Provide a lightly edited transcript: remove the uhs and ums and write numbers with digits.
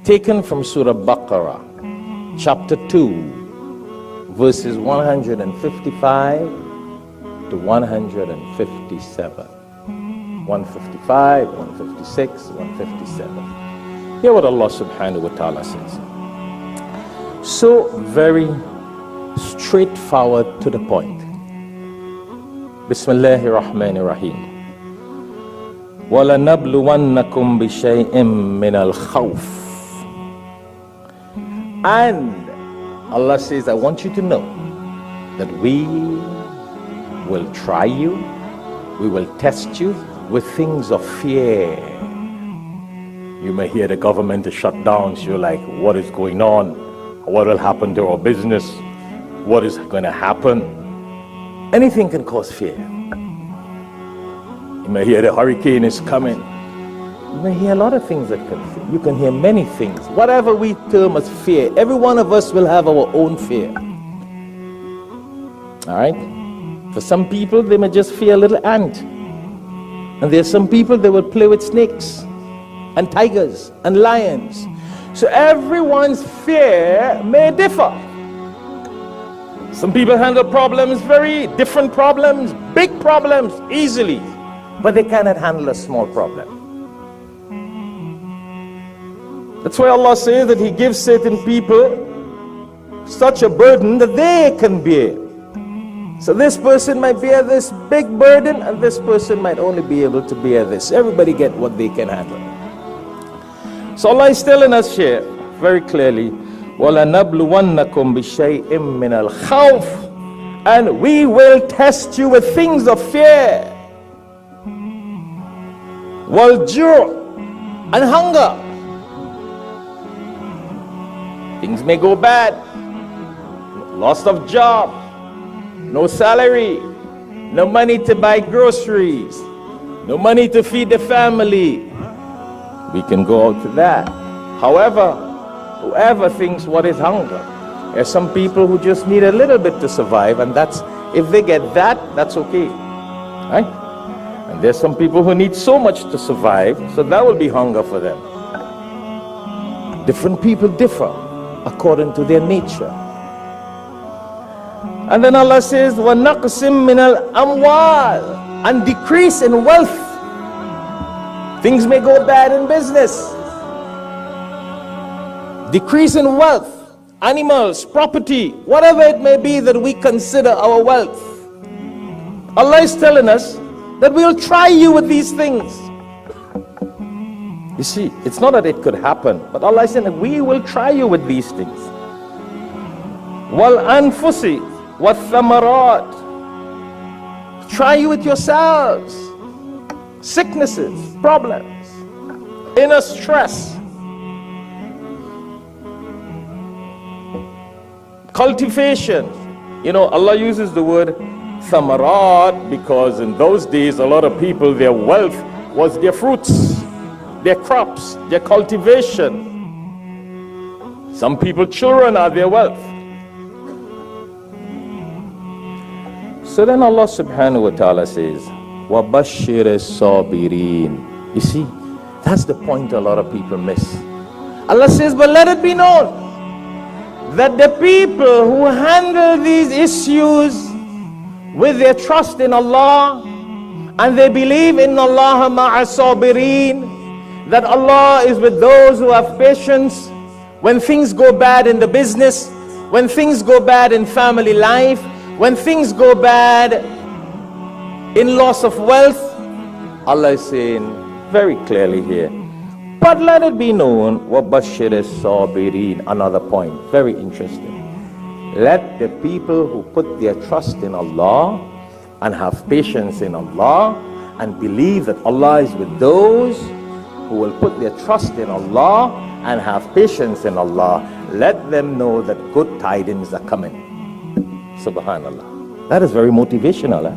taken from Surah Baqarah, chapter 2, verses 155 to 157. 155, 156, 157. Hear what Allah subhanahu wa ta'ala says. So very straightforward to the point. Bismillahir Rahmanir Rahim. وَلَنَبْلُوَنَّكُمْ بِشَيْءٍ مِّنَ الْخَوْفِ. And Allah says, I want you to know that we will try you, we will test you with things of fear. You may hear the government is shut down, so you're like, what is going on? What will happen to our business? What is going to happen? Anything can cause fear. You may hear the hurricane is coming. You may hear a lot of things that can fear. You can hear many things. Whatever we term as fear, every one of us will have our own fear. All right? For some people, they may just fear a little ant. And there's some people that will play with snakes and tigers and lions. So everyone's fear may differ. Some people handle problems, very different problems, big problems, easily. But they cannot handle a small problem. That's why Allah says that He gives certain people such a burden that they can bear. So this person might bear this big burden, and this person might only be able to bear this. Everybody get what they can handle. So Allah is telling us here very clearly, وَلَنَبْلُوَنَّكُمْ بِشَيْءٍ مِّنَ الْخَوْفِ. And we will test you with things of fear. وَالْجُوعِ, and hunger. Things may go bad. Loss of job, no salary, no money to buy groceries, no money to feed the family. We can go out to that. However, whoever thinks what is hunger, there's some people who just need a little bit to survive, and that's, if they get that, that's okay. Right? And there's some people who need so much to survive, so that will be hunger for them. Different people differ according to their nature. And then Allah says, وَنَقْسِم مِّنَ الْأَمْوَالِ, and decrease in wealth. Things may go bad in business. Decrease in wealth, animals, property, whatever it may be that we consider our wealth. Allah is telling us that we'll try you with these things. You see, it's not that it could happen, but Allah is saying that we will try you with these things. وَالْأَنفُسِ وَالثَّمَرَاتِ, try you with yourselves. Sicknesses, problems, inner stress, cultivation. You know, Allah uses the word thamarat because in those days a lot of people, their wealth was their fruits, their crops, their cultivation. Some people, children are their wealth. So then Allah subhanahu wa ta'ala says, وَبَشِّرِ الصَّابِرِينَ. You see, that's the point a lot of people miss. Allah says, but let it be known that the people who handle these issues with their trust in Allah, and they believe in Allah ma'a sabirin, that Allah is with those who have patience when things go bad in the business, when things go bad in family life, when things go bad in loss of wealth. Allah is saying very clearly here, but let it be known, وَبَشِّرِ الصَّابِرِينَ. Another point, very interesting. Let the people who put their trust in Allah and have patience in Allah and believe that Allah is with those who will put their trust in Allah and have patience in Allah, let them know that good tidings are coming. Subhanallah. That is very motivational.